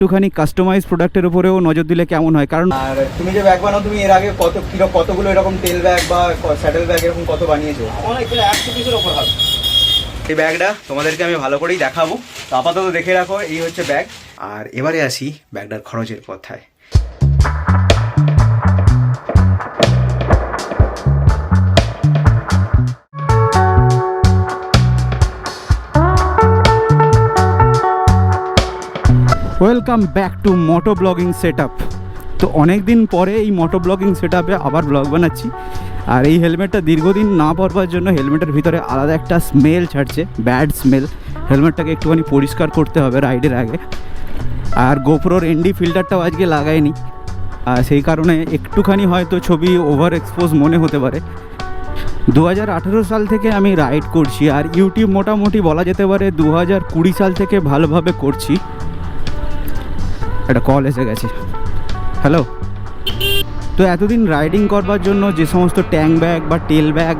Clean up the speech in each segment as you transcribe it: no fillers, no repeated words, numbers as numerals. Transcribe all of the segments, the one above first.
একটুখানি কাস্টমাইজ প্রোডাক্টের উপরেও নজর দিলে কেমন হয়। কারণ আর তুমি যে ব্যাগ বানাও, তুমি এর আগে কতগুলো এরকম টেল ব্যাগ বা স্যাডেল ব্যাগ এরকম কত বানিয়েছো? আমার এখানে 100 পিসের ওপর হবে। এই ব্যাগটা তোমাদেরকে আমি ভালো করেই দেখাবো, তো আপাতত দেখে রাখো। এই হচ্ছে ব্যাগ। আর এবারে আসি ব্যাগটার খরচের কথায়। Welcome back to moto blogging set up. তো অনেক দিন পরে এই মোটো ব্লগিং সেট আপে আবার ব্লগ বানাচ্ছি। আর এই হেলমেটটা দীর্ঘদিন না পরবার জন্য হেলমেটের ভিতরে আলাদা একটা স্মেল ছাড়ছে, ব্যাড স্মেল। হেলমেটটাকে একটুখানি পরিষ্কার করতে হবে রাইডের আগে। আর গোপ্রোর এনডি ফিল্টারটাও আজকে লাগাইনি, সেই কারণে একটুখানি হয়তো ছবি ওভার এক্সপোজ মনে হতে পারে। 2018 সাল থেকে আমি রাইড করছি, আর ইউটিউব মোটামুটি বলা যেতে পারে 2020 সাল থেকে ভালোভাবে করছি। একটা কল এসে গেছে। হ্যালো। তো এতদিন রাইডিং করবার জন্য যে সমস্ত ট্যাঙ্ক ব্যাগ বা টেল ব্যাগ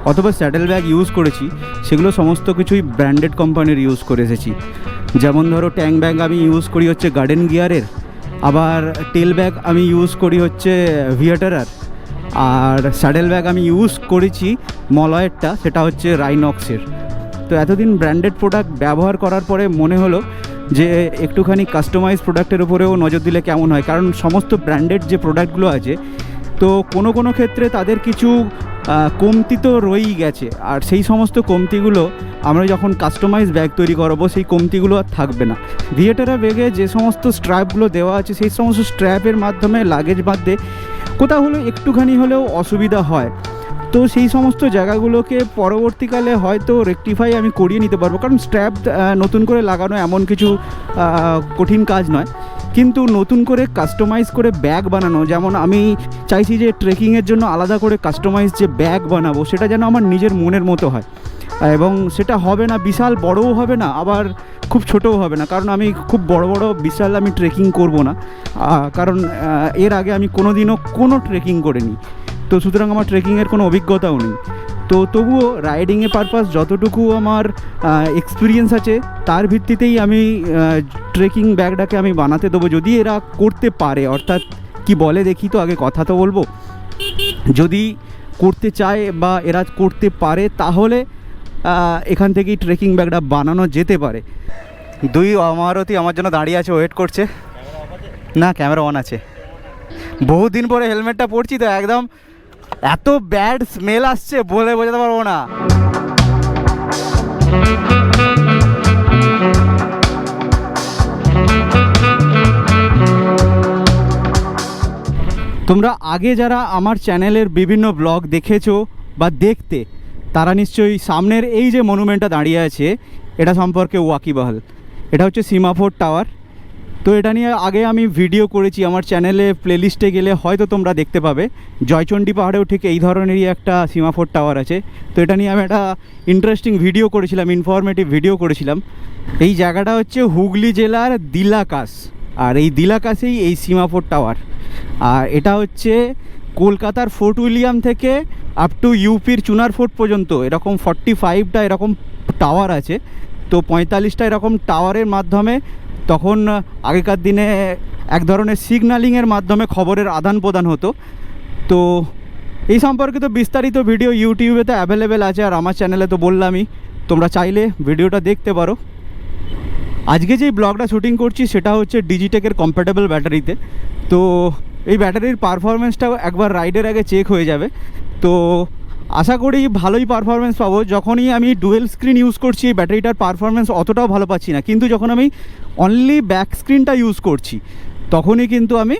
অথবা স্যাডেল ব্যাগ ইউজ করেছি, সেগুলো সমস্ত কিছুই ব্র্যান্ডেড কোম্পানির ইউজ করে এসেছি। যেমন ধরো ট্যাঙ্ক ব্যাগ আমি ইউজ করি হচ্ছে গার্ডেন গিয়ারের, আবার টেল ব্যাগ আমি ইউজ করি হচ্ছে ভিয়েটারার, আর স্যাডেল ব্যাগ আমি ইউজ করেছি মলয়েরটা, সেটা হচ্ছে রাইনক্সের। তো এতদিন ব্র্যান্ডেড প্রোডাক্ট ব্যবহার করার পরে মনে হলো যে একটুখানি কাস্টমাইজ প্রোডাক্টের উপরেও নজর দিলে কেমন হয়। কারণ সমস্ত ব্র্যান্ডেড যে প্রোডাক্টগুলো আছে, তো কোনো ক্ষেত্রে তাদের কিছু কমতি তো রয়েই গেছে, আর সেই সমস্ত কমতিগুলো আমরা যখন কাস্টমাইজ ব্যাগ তৈরি করাবো সেই কমতিগুলো আর থাকবে না। ভিয়েটারা ব্যাগে যে সমস্ত স্ট্র্যাপগুলো দেওয়া আছে, সেই সমস্ত স্ট্র্যাপের মাধ্যমে লাগেজ বাঁধতে কোথাও হলেও একটুখানি হলেও অসুবিধা হয়। তো সেই সমস্ত জায়গাগুলোকে পরবর্তীকালে হয়তো রেকটিফাই আমি করিয়ে নিতে পারবো। কারণ স্ট্র্যাপ নতুন করে লাগানো এমন কিছু কঠিন কাজ নয়, কিন্তু নতুন করে কাস্টমাইজ করে ব্যাগ বানানো, যেমন আমি চাইছি যে ট্রেকিংয়ের জন্য আলাদা করে কাস্টমাইজ যে ব্যাগ বানাবো, সেটা যেন আমার নিজের মনের মতো হয়। এবং সেটা হবে না বিশাল বড়ও হবে না, আবার খুব ছোটও হবে না। কারণ আমি খুব বড় বিশাল আমি ট্রেকিং করব না, কারণ এর আগে আমি কোনো ট্রেকিং করিনি। তো সুতরাং আমার ট্রেকিংয়ের কোনো অভিজ্ঞতাও নেই। তো তবুও রাইডিংয়ের পারপাস যতটুকু আমার এক্সপিরিয়েন্স আছে, তার ভিত্তিতেই আমি ট্রেকিং ব্যাগটাকে আমি বানাতে দেবো, যদি এরা করতে পারে। অর্থাৎ কি বলে দেখি, তো আগে কথা তো বলবো। যদি করতে চায় বা এরা করতে পারে, তাহলে এখান থেকেই ট্রেকিং ব্যাগটা বানানো যেতে পারে। দুই আমারতি আমার জন্য দাঁড়িয়ে আছে, ওয়েট করছে। না, ক্যামেরা অন আছে। বহুদিন পরে হেলমেটটা পরছি, তো একদম এত ব্যাড স্মেল আসছে বলে বোঝাতে পারবো না। তোমরা আগে যারা আমার চ্যানেলের বিভিন্ন ব্লগ দেখেছো বা দেখতে, তারা নিশ্চয়ই সামনের এই যে মনুমেন্টটা দাঁড়িয়ে আছে, এটা সম্পর্কে ওয়াকিবহাল। এটা হচ্ছে সিমাফোর টাওয়ার। তো এটা নিয়ে আগে আমি ভিডিও করেছি, আমার চ্যানেলে প্লেলিস্টে গেলে হয়তো তোমরা দেখতে পাবে। জয়চণ্ডী পাহাড়েও ঠিক এই ধরনেরই একটা সিমাফোর টাওয়ার আছে। তো এটা নিয়ে আমি একটা ইন্টারেস্টিং ভিডিও করেছিলাম, ইনফরমেটিভ ভিডিও করেছিলাম। এই জায়গাটা হচ্ছে হুগলি জেলার দিলাকাশ, আর এই দিলাকাশেই এই সিমাফোর টাওয়ার। আর এটা হচ্ছে কলকাতার ফোর্ট উইলিয়াম থেকে আপ টু ইউপির চুনার ফোর্ট পর্যন্ত এরকম 45টা এরকম টাওয়ার আছে। তো 45টা এরকম টাওয়ারের মাধ্যমে তখন আগেকার দিনে এক ধরনের সিগন্যালিংয়ের মাধ্যমে খবরের আদান প্রদান হতো। তো এই সম্পর্কিত বিস্তারিত ভিডিও ইউটিউবেতে অ্যাভেলেবেল আছে, আর আমার চ্যানেলে তো বললামই, তোমরা চাইলে ভিডিওটা দেখতে পারো। আজকে যেই ব্লগটা শ্যুটিং করছি সেটা হচ্ছে ডিজিটেকের কম্প্যাটেবল ব্যাটারিতে। তো এই ব্যাটারির পারফরমেন্সটাও একবার রাইডের আগে চেক হয়ে যাবে। তো আশা করি ভালোই পারফরমেন্স পাবো। যখনই আমি ডুয়েল স্ক্রিন ইউজ করছি, এই ব্যাটারিটার পারফরমেন্স অতটাও ভালো পাচ্ছি না, কিন্তু যখন আমি অনলি ব্যাক স্ক্রিনটা ইউজ করছি, তখনই কিন্তু আমি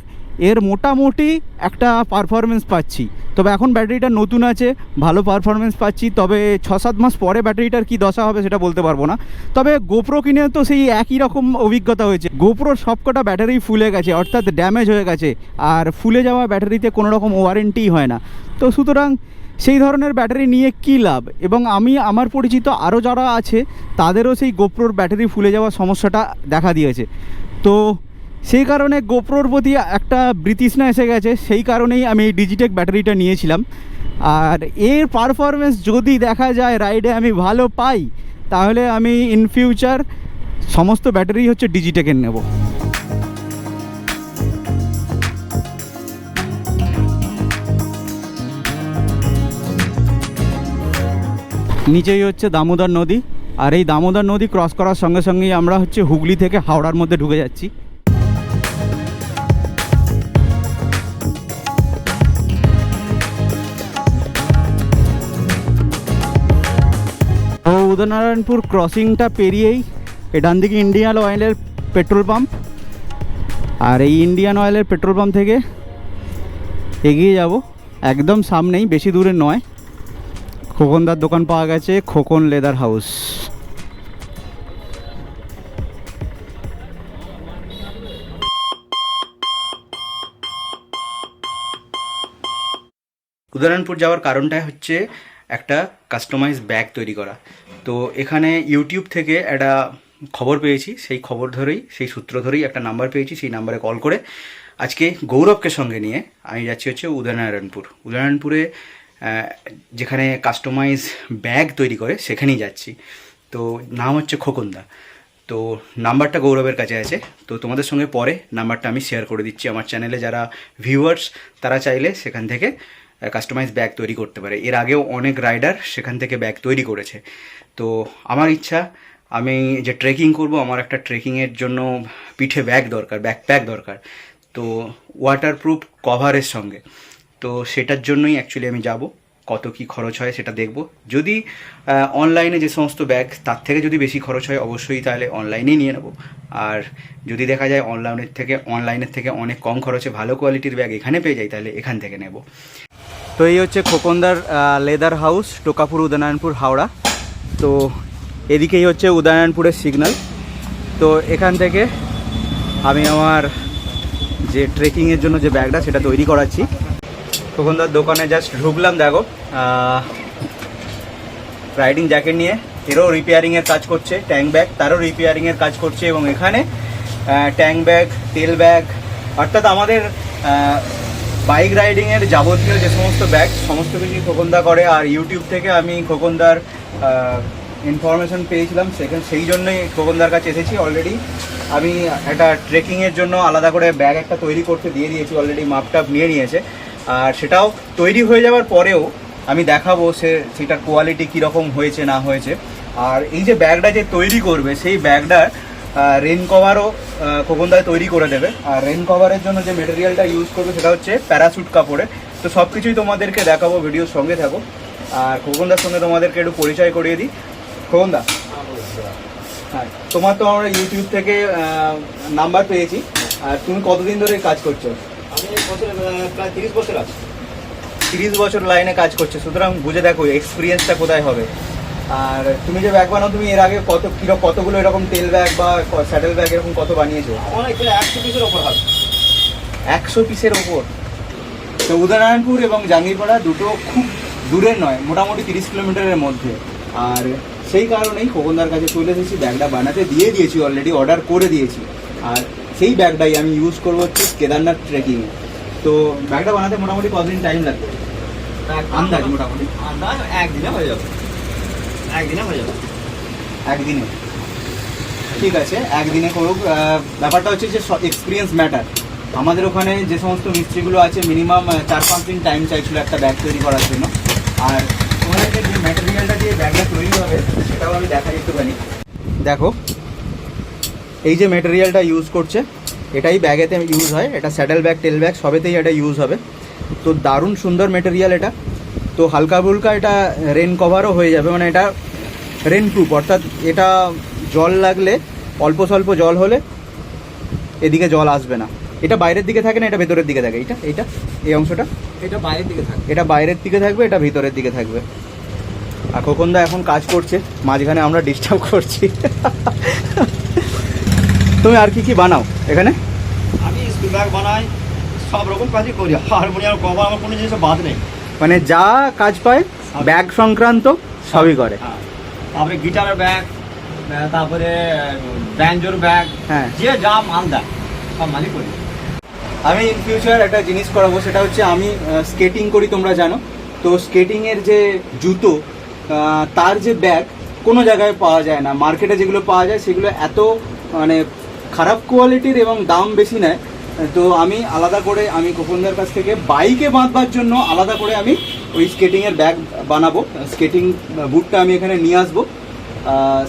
এর মোটামুটি একটা পারফরমেন্স পাচ্ছি। তবে এখন ব্যাটারিটা নতুন আছে, ভালো পারফরমেন্স পাচ্ছি। তবে 6-7 মাস পরে ব্যাটারিটার কী দশা হবে সেটা বলতে পারবো না। তবে গোপ্রো কিনে তো সেই একই রকম অভিজ্ঞতা হয়েছে। গোপ্রোর সবকটা ব্যাটারি ফুলে গেছে, অর্থাৎ ড্যামেজ হয়ে গেছে, আর ফুলে যাওয়া ব্যাটারিতে কোনো রকম ওয়ারেন্টিই হয় না। তো সুতরাং সেই ধরনের ব্যাটারি নিয়ে কী লাভ। এবং আমি আমার পরিচিত আরও যারা আছে, তাদেরও সেই গোপ্রোর ব্যাটারি ফুলে যাওয়ার সমস্যাটা দেখা দিয়েছে। তো সেই কারণে গোপ্রোর প্রতি একটা বিতৃষ্ণা এসে গেছে, সেই কারণেই আমি এই ডিজিটেক ব্যাটারিটা নিয়েছিলাম। আর এর পারফরমেন্স যদি দেখা যায় রাইডে আমি ভালো পাই, তাহলে আমি ইন ফিউচার সমস্ত ব্যাটারি হচ্ছে ডিজিটেকের নেব। নিচেই হচ্ছে দামোদর নদী, আর এই দামোদর নদী ক্রস করার সঙ্গে সঙ্গেই আমরা হচ্ছে হুগলি থেকে হাওড়ার মধ্যে ঢুকে যাচ্ছি। ও উদয়নারায়ণপুর ক্রসিংটা পেরিয়েই এ ডান দিকে ইন্ডিয়ান অয়েলের পেট্রোল পাম্প, আর এই ইন্ডিয়ান অয়েলের পেট্রোল পাম্প থেকে এগিয়ে যাব, একদম সামনেই, বেশি দূরে নয়, খোকনদার দোকান পাওয়া গেছে, খোকন লেদার হাউস। উদয়নারায়ণপুর যাওয়ার কারণটা হচ্ছে একটা কাস্টমাইজ ব্যাগ তৈরি করা। তো এখানে ইউটিউব থেকে একটা খবর পেয়েছি, সেই খবর ধরেই, সেই সূত্র ধরেই একটা নাম্বার পেয়েছি, সেই নাম্বারে কল করে আজকে গৌরবকে সঙ্গে নিয়ে আমি যাচ্ছি হচ্ছে উদয়নারায়ণপুরে যেখানে কাস্টমাইজ ব্যাগ তৈরি করে সেখানেই যাচ্ছি। তো নাম হচ্ছে খোকনদা। তো নাম্বারটা গৌরবের কাছে আছে, তো তোমাদের সঙ্গে পরে নাম্বারটা আমি শেয়ার করে দিচ্ছি। আমার চ্যানেলে যারা ভিউয়ার্স তারা চাইলে সেখান থেকে কাস্টমাইজ ব্যাগ তৈরি করতে পারে। এর আগেও অনেক রাইডার সেখান থেকে ব্যাগ তৈরি করেছে। তো আমার ইচ্ছা, আমি যে ট্রেকিং করব, আমার একটা ট্রেকিংয়ের জন্য পিঠে ব্যাগ দরকার, ব্যাকপ্যাক দরকার, তো ওয়াটারপ্রুফ কভারের সঙ্গে। তো সেটার জন্যই অ্যাকচুয়ালি আমি যাব। কত কি খরচ হয় সেটা দেখব। যদি অনলাইনে যে সমস্ত ব্যাগ তার থেকে যদি বেশি খরচ হয় অবশ্যই তাহলে অনলাইনেই নিয়ে নেব। আর যদি দেখা যায় অনলাইনের থেকে অনেক কম খরচে ভালো কোয়ালিটির ব্যাগ এখানে পেয়ে যাই, তাহলে এখান থেকে নেব। তো এই হচ্ছে খোকনদার লেদার হাউস, টোকাপুর, উদয়নারায়ণপুর, হাওড়া। তো এদিকেই হচ্ছে উদয়নারায়ণপুরের সিগন্যাল। তো এখান থেকে আমি আমার যে ট্রেকিংয়ের জন্য যে ব্যাগটা সেটা তৈরি করাচ্ছি। খোকনদার দোকানে জাস্ট ঢুকলাম, দেখো রাইডিং জ্যাকেট নিয়ে, এরও রিপেয়ারিংয়ের কাজ করছে, ট্যাঙ্ক ব্যাগ তারও রিপেয়ারিংয়ের কাজ করছে, এবং এখানে ট্যাঙ্ক ব্যাগ, তেল ব্যাগ, অর্থাৎ আমাদের বাইক রাইডিংয়ের যাবতীয় যে সমস্ত ব্যাগ সমস্ত কিছুই খোকনদা করে। আর ইউটিউব থেকে আমি খোকনদার ইনফরমেশন পেয়েছিলাম, সেই জন্যই খোকনদার কাছে এসেছি। অলরেডি আমি একটা ট্রেকিংয়ের জন্য আলাদা করে ব্যাগ একটা তৈরি করতে দিয়ে দিয়েছি, অলরেডি মাপটাপ নিয়ে নিয়েছে। আর সেটাও তৈরি হয়ে যাওয়ার পরেও আমি দেখাবো সেটার কোয়ালিটি কীরকম হয়েছে না হয়েছে। আর এই যে ব্যাগটা যে তৈরি করবে সেই ব্যাগটার রেন কভারও খোকনদা তৈরি করে দেবে। আর রেন কভারের জন্য যে মেটেরিয়ালটা ইউজ করবে সেটা হচ্ছে প্যারাসুট কাপড়ে। তো সব কিছুই তোমাদেরকে দেখাবো, ভিডিওর সঙ্গে থাকো। আর খোকনদার সঙ্গে তোমাদেরকে একটু পরিচয় করিয়ে দিই। খোকনদা, হ্যাঁ, তোমার তো আমরা ইউটিউব থেকে নাম্বার পেয়েছি। আর তুমি কতদিন ধরে কাজ করছো? আমি প্রায় 30 বছর আছি। 30 বছর লাইনে কাজ করছে, সুতরাং বুঝে দেখো এক্সপিরিয়েন্সটা কোথায় হবে। আর তুমি যে ব্যাগ বানাও, তুমি এর আগে কতগুলো এরকম তেল ব্যাগ বা স্যাডেল ব্যাগ এরকম কত বানিয়েছো? আমার এখানে 100 পিসের ওপর হবে। 100 পিসের ওপর? তো উদয়নারায়ণপুর এবং জাঙ্গিরপাড়া দুটো খুব দূরের নয়, মোটামুটি 30 কিলোমিটারের মধ্যে। আর সেই কারণেই খোকনদার কাছে চলে এসেছি, ব্যাগটা বানাতে দিয়ে দিয়েছি, অলরেডি অর্ডার করে দিয়েছি। আর সেই ব্যাগটাই আমি ইউজ করবো হচ্ছে কেদারনাথ ট্রেকিংয়ে। তো ব্যাগটা বানাতে মোটামুটি কতদিন টাইম লাগবে আন্দাজ? মোটামুটি আন্দাজ একদিনে হয়ে যাবে। একদিনে? ঠিক আছে, একদিনে করুক। ব্যাপারটা হচ্ছে যে এক্সপিরিয়েন্স ম্যাটার। আমাদের ওখানে যে সমস্ত মিস্ত্রিগুলো আছে মিনিমাম 4-5 দিন টাইম চাইছিল একটা ব্যাগ তৈরি করার জন্য। আর তোমাদেরকে যে ম্যাটেরিয়ালটা দিয়ে ব্যাগটা তৈরি হবে সেটাও আমি দেখাই একটুখানি। দেখো, এই যে ম্যাটেরিয়ালটা ইউজ করছে এটাই ব্যাগেতে ইউজ হয়, এটা স্যাডেল ব্যাগ, টেল ব্যাগ সবেতেই এটা ইউজ হবে। তো দারুণ সুন্দর ম্যাটেরিয়াল এটা। তো হালকা ফুলকা এটা রেন কভারও হয়ে যাবে, মানে এটা রেন প্রুফ, অর্থাৎ এটা জল লাগলে অল্প স্বল্প জল হলে এদিকে জল আসবে না। এটা বাইরের দিকে থাকে না, এটা ভেতরের দিকে থাকে। এইটা এই অংশটা এটা বাইরের দিকে থাকে, এটা বাইরের দিকে থাকবে, এটা ভিতরের দিকে থাকবে। আর খোকনদা এখন কাজ করছে, মাঝখানে আমরা ডিস্টার্ব করছি। তুমি আর কি বানাও এখানে? আমি স্কুল ব্যাগ বানাই, সব রকম কাজই করি। হারমোনিয়াম, কভার, আমার কোনো জিনিস বাদ নেই। মানে যা কাজ পায় ব্যাগ সংক্রান্ত সবই করে। হ্যাঁ, তারপরে গিটারের ব্যাগ, তারপরে ব্যাঞ্জোর ব্যাগ, হ্যাঁ, যে যা মাল দেয় সব মালই করি। আমি ইন ফিউচার একটা জিনিস করাবো, সেটা হচ্ছে আমি স্কেটিং করি, তোমরা জানো। তো স্কেটিংয়ের যে জুতো, তার যে ব্যাগ কোনো জায়গায় পাওয়া যায় না। মার্কেটে যেগুলো পাওয়া যায় সেগুলো এত মানে খারাপ কোয়ালিটির এবং দাম বেশি নেয়। তো আমি আলাদা করে, আমি খোকনদার কাছ থেকে বাইকে বাঁধবার জন্য আলাদা করে আমি ওই স্কেটিংয়ের ব্যাগ বানাবো। স্কেটিং বুটটা আমি এখানে নিয়ে আসবো।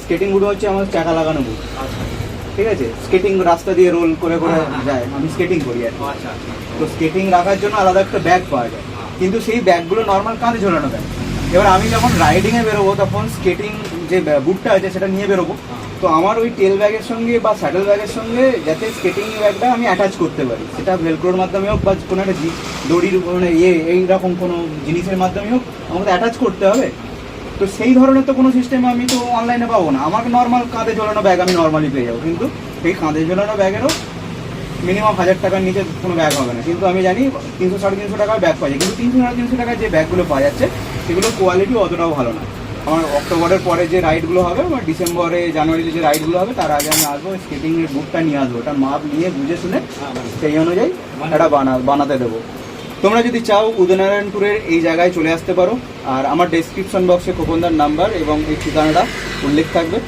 স্কেটিং বুট হচ্ছে আমার চাকা লাগানো বুট, ঠিক আছে? স্কেটিং রাস্তা দিয়ে রোল করে করে যায়, আমি স্কেটিং করি আর কি। আচ্ছা আচ্ছা। তো স্কেটিং রাখার জন্য আলাদা একটা ব্যাগ পাওয়া যায়, কিন্তু সেই ব্যাগগুলো নর্মাল কাঁধে ঝোলানো ব্যাগ। এবার আমি যখন রাইডিংয়ে বেরোবো তখন স্কেটিং যে বুটটা আছে সেটা নিয়ে বেরোবো। তো আমার ওই টেল ব্যাগের সঙ্গে বা স্যাডেল ব্যাগের সঙ্গে যাতে স্কেটিং ব্যাগটা আমি অ্যাটাচ করতে পারি, সেটা ভেলক্রোর মাধ্যমে হোক বা কোনো একটা দড়ির মানে এইরকম কোনো জিনিসের মাধ্যমে হোক, আমাকে অ্যাটাচ করতে হবে। তো সেই ধরনের তো কোনো সিস্টেম আমি তো অনলাইনে পাবো না। আমাকে নর্মাল কাঁধে ঝোলানো ব্যাগ আমি নর্মালি পেয়ে যাবো, কিন্তু সেই কাঁধে ঝোলানো ব্যাগেরও মিনিমাম 1000 টাকার নিচে কোনো ব্যাগ হবে না। কিন্তু আমি জানি 300-350 টাকার ব্যাগ পাওয়া যায়, কিন্তু 300-350 টাকার যে ব্যাগগুলো পাওয়া যাচ্ছে সেগুলো কোয়ালিটি অতটাও ভালো না। আমার অক্টোবরের পরে যে রাইডগুলো হবে বা ডিসেম্বরে জানুয়ারিতে যে রাইডগুলো হবে তার আগে আমি আসবো, স্কেটিংয়ের বুটটা নিয়ে আসবো, ওটা মাপ নিয়ে বুঝে শুনে সেই অনুযায়ী এটা বানাতে দেবো। তোমরা যদি চাও উদয়নারায়ণপুরের এই জায়গায় চলে আসতে পারো, আর আমার ডেসক্রিপশন বক্সে খোকনদার নাম্বার এবং এই ঠিকানাটা উল্লেখ থাকবে,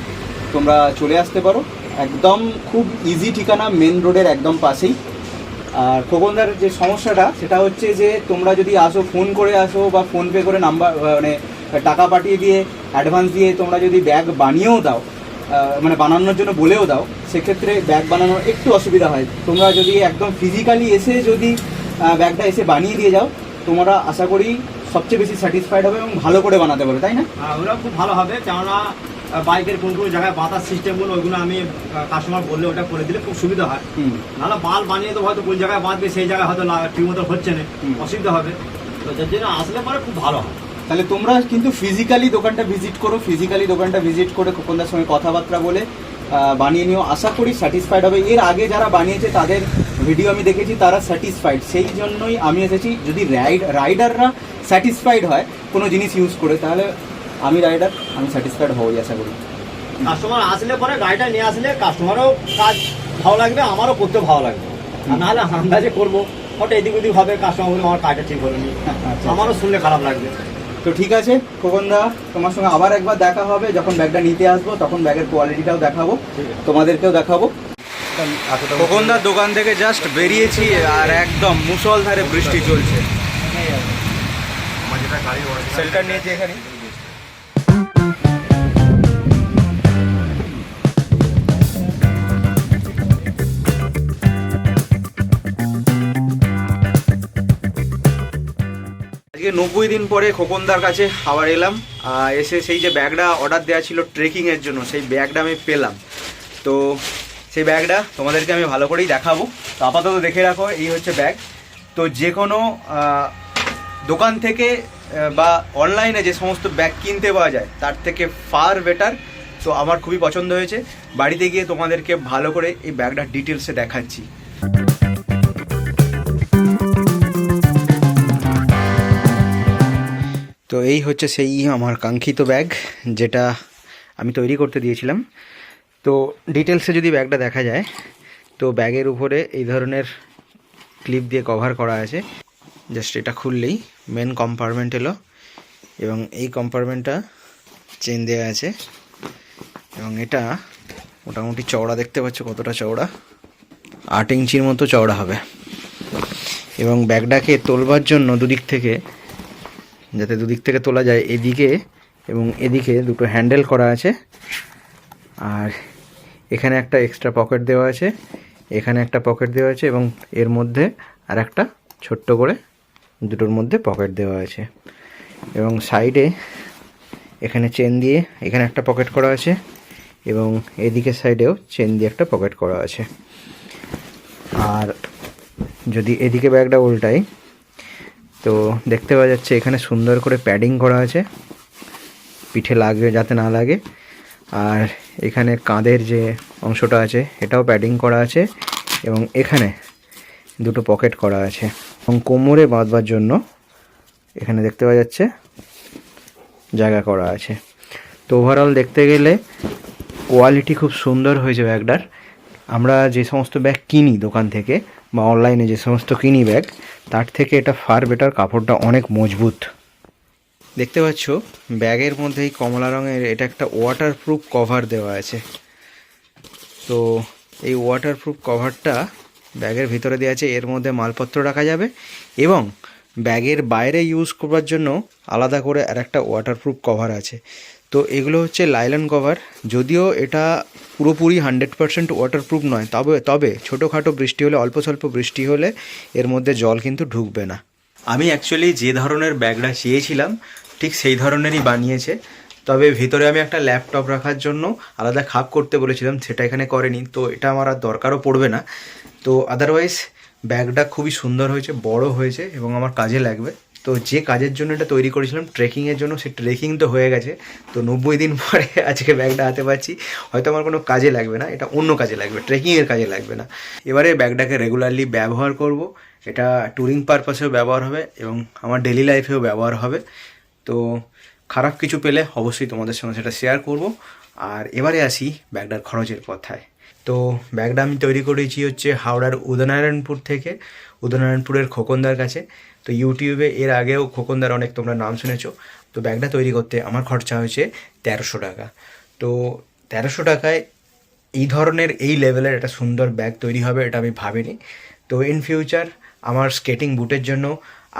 তোমরা চলে আসতে পারো। একদম খুব ইজি ঠিকানা, মেন রোডের একদম পাশেই। আর খোকনদার যে সমস্যাটা সেটা হচ্ছে যে তোমরা যদি আসো, ফোন করে আসো বা ফোনপে করে নাম্বার মানে টাকা পাঠিয়ে দিয়ে অ্যাডভান্স দিয়ে তোমরা যদি ব্যাগ বানিয়েও দাও, মানে বানানোর জন্য বলেও দাও, সেক্ষেত্রে ব্যাগ বানানোর একটু অসুবিধা হয়। তোমরা যদি একদম ফিজিক্যালি এসে যদি ব্যাগটা এসে বানিয়ে দিয়ে যাও, তোমরা আশা করি সবচেয়ে বেশি স্যাটিসফাইড হবে এবং ভালো করে বানাতে পারবে, তাই না? ওরা খুব ভালো হবে, কেননা বাইকের কোন কোন জায়গায় বাতাস সিস্টেমগুলো ওইগুলো আমি কাস্টমার বললে ওটা করে দিলে খুব সুবিধা হয়। নাহলে বাল বানিয়ে তো হয়তো কোন জায়গায় বাঁধবে সেই জায়গায় হয়তো ঠিক মতো হচ্ছে না, অসুবিধা হবে। তো যার জন্য আসলে পরে খুব ভালো হয়। তাহলে তোমরা কিন্তু ফিজিক্যালি দোকানটা ভিজিট করো, ফিজিক্যালি দোকানটা ভিজিট করে খোকনদার সঙ্গে কথাবার্তা বলে বানিয়ে নিও, আশা করি স্যাটিসফাইড হবে। এর আগে যারা বানিয়েছে তাদের ভিডিও আমি দেখেছি, তারা স্যাটিসফাইড, সেই জন্যই আমি এসেছি। যদি রাইডাররা স্যাটিসফাইড হয় কোনো জিনিস ইউজ করে, তাহলে আমি রাইডার, আমি স্যাটিসফাইড হবই আশা করি। কাস্টমার আসলে পরে গাড়িটা নিয়ে আসলে কাস্টমারও কাজ ভালো লাগবে, আমারও করতে ভালো লাগবে। আর নাহলে আন্দাজে করবো, হয়তো এদিক ওদিক হবে, কাস্টমার বলে আমার কাজটা ঠিক হয়নি, আমারও শুনলে খারাপ লাগবে। তো ঠিক আছে খোকনদা, তোমার সঙ্গে আবার একবার দেখা হবে যখন ব্যাগটা নিতে আসবো, তখন ব্যাগের কোয়ালিটিটাও দেখাবো, তোমাদেরকেও দেখাবো। খোকনদার দোকান থেকে জাস্ট বেরিয়েছি আর একদম মুষলধারে বৃষ্টি চলছে। শেল্টার নিয়েছি এখানে। আজকে 90 দিন পরে খোকনদার কাছে আবার এলাম। এসে সেই যে ব্যাগটা অর্ডার দেওয়া ছিল ট্রেকিংয়ের জন্য, সেই ব্যাগটা আমি পেলাম। তো সেই ব্যাগটা তোমাদেরকে আমি ভালো করেই দেখাবো। তো আপাতত দেখে রাখো, এই হচ্ছে ব্যাগ। তো যে কোনো দোকান থেকে বা অনলাইনে যে সমস্ত ব্যাগ কিনতে পাওয়া যায় তার থেকে ফার বেটার। তো আমার খুবই পছন্দ হয়েছে। বাড়িতে গিয়ে তোমাদেরকে ভালো করে এই ব্যাগটার ডিটেলসে দেখাচ্ছি। তো এই হচ্ছে সেই আমার কাঙ্ক্ষিত ব্যাগ, যেটা আমি তৈরি করতে দিয়েছিলাম। তো ডিটেলসে যদি ব্যাগটা দেখা যায়, তো ব্যাগের উপরে এই ধরনের ক্লিপ দিয়ে কভার করা আছে। জাস্ট এটা খুললেই মেন কম্পার্টমেন্ট এলো, এবং এই কম্পার্টমেন্টটা চেন দেওয়া আছে, এবং এটা মোটামুটি চওড়া, দেখতে পাচ্ছ কতটা চওড়া, 8 ইঞ্চির মতো চওড়া হবে। এবং ব্যাগটাকে তোলবার জন্য দুদিক থেকে, যাতে দুদিক থেকে তোলা যায়, এদিকে এবং এদিকে দুটো হ্যান্ডেল করা আছে। আর এখানে একটা এক্সট্রা পকেট দেওয়া আছে, এখানে একটা পকেট দেওয়া আছে, এবং এর মধ্যে আর একটা ছোট্ট করে দুটোর মধ্যে পকেট দেওয়া আছে। এবং সাইডে এখানে চেন দিয়ে এখানে একটা পকেট করা আছে, এবং এদিকের সাইডেও চেন দিয়ে একটা পকেট করা আছে। আর যদি এদিকে ব্যাগটা উল্টাই, তো দেখতে পাওয়া যাচ্ছে এখানে সুন্দর করে প্যাডিং করা আছে, পিঠে লাগবে যাতে না লাগে। আর এখানে কাঁধের যে অংশটা আছে এটাও প্যাডিং করা আছে, এবং এখানে দুটো পকেট করা আছে, এবং কোমরে বাঁধবার জন্য এখানে দেখতে পাওয়া যাচ্ছে জায়গা করা আছে। তো ওভারঅল দেখতে গেলে কোয়ালিটি খুব সুন্দর হয়েছে ব্যাগটার। আমরা যে সমস্ত ব্যাগ কিনি দোকান থেকে বা অনলাইনে যে সমস্ত কিনি ব্যাগ, তার থেকে এটা ফার বেটার, কাপড়টা অনেক মজবুত। দেখতে পাচ্ছ ব্যাগের মধ্যে এই কমলা রঙের এটা একটা ওয়াটারপ্রুফ কভার দেওয়া আছে। তো এই ওয়াটারপ্রুফ কভারটা ব্যাগের ভিতরে দেওয়া আছে, এর মধ্যে মালপত্র রাখা যাবে এবং ব্যাগের বাইরে ইউজ করবার জন্য আলাদা করে আর একটা ওয়াটারপ্রুফ কভার আছে। তো এগুলো হচ্ছে লাইলন কভার, যদিও এটা পুরোপুরি 100% ওয়াটারপ্রুফ নয়, তবে ছোটোখাটো বৃষ্টি হলে, অল্প স্বল্প বৃষ্টি হলে এর মধ্যে জল কিন্তু ঢুকবে না। আমি অ্যাকচুয়ালি যে ধরনের ব্যাগটা চেয়েছিলাম ঠিক সেই ধরনেরই বানিয়েছে, তবে ভিতরে আমি একটা ল্যাপটপ রাখার জন্য আলাদা খাপ করতে বলেছিলাম, সেটা এখানে করেনি, তো এটা আমার আর দরকারও পড়বে না। তো আদারওয়াইজ ব্যাগটা খুবই সুন্দর হয়েছে, বড় হয়েছে এবং আমার কাজে লাগবে। তো যে কাজের জন্য এটা তৈরি করেছিলাম, ট্রেকিংয়ের জন্য, সে ট্রেকিং তো হয়ে গেছে। তো 90 দিন পরে আজকে ব্যাগটা হাতে পাচ্ছি। হয়তো আমার কোনো কাজে লাগবে না, এটা অন্য কাজে লাগবে, ট্রেকিংয়ের কাজে লাগবে না। এবারে ব্যাগটাকে রেগুলারলি ব্যবহার করব, এটা ট্যুরিং পারপাসেও ব্যবহার হবে এবং আমার ডেলি লাইফেও ব্যবহার হবে। তো খারাপ কিছু পেলে অবশ্যই তোমাদের সঙ্গে সেটা শেয়ার করব। আর এবারে আসি ব্যাগটার খরচের কথায়। তো ব্যাগটা আমি তৈরি করেছি হচ্ছে হাওড়ার উদয়নারায়ণপুর থেকে, উদয়নারায়ণপুরের খোকনদার কাছে। তো ইউটিউবে এর আগেও খোকনদার অনেক তোমরা নাম শুনেছো। তো ব্যাগটা তৈরি করতে আমার খরচা হয়েছে 1300 টাকা। তো 1300 টাকায় এই ধরনের, এই লেভেলের একটা সুন্দর ব্যাগ তৈরি হবে এটা আমি ভাবিনি। তো ইন ফিউচার আমার স্কেটিং বুটের জন্য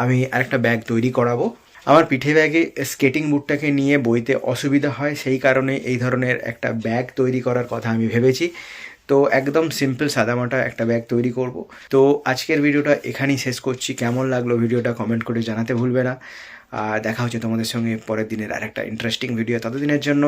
আমি আরেকটা ব্যাগ তৈরি করাবো। আমার পিঠে ব্যাগে স্কেটিং বুটটাকে নিয়ে বইতে অসুবিধা হয়, সেই কারণে এই ধরনের একটা ব্যাগ তৈরি করার কথা আমি ভেবেছি। তো একদম সিম্পল সাদামাটা একটা ব্যাগ তৈরি করব। তো আজকের ভিডিওটা এখানেই শেষ করছি। কেমন লাগলো ভিডিওটা কমেন্ট করে জানাতে ভুলবে না। আর দেখা হচ্ছে তোমাদের সঙ্গে পরের দিনের আরেকটা ইন্টারেস্টিং ভিডিও। ততদিনের জন্য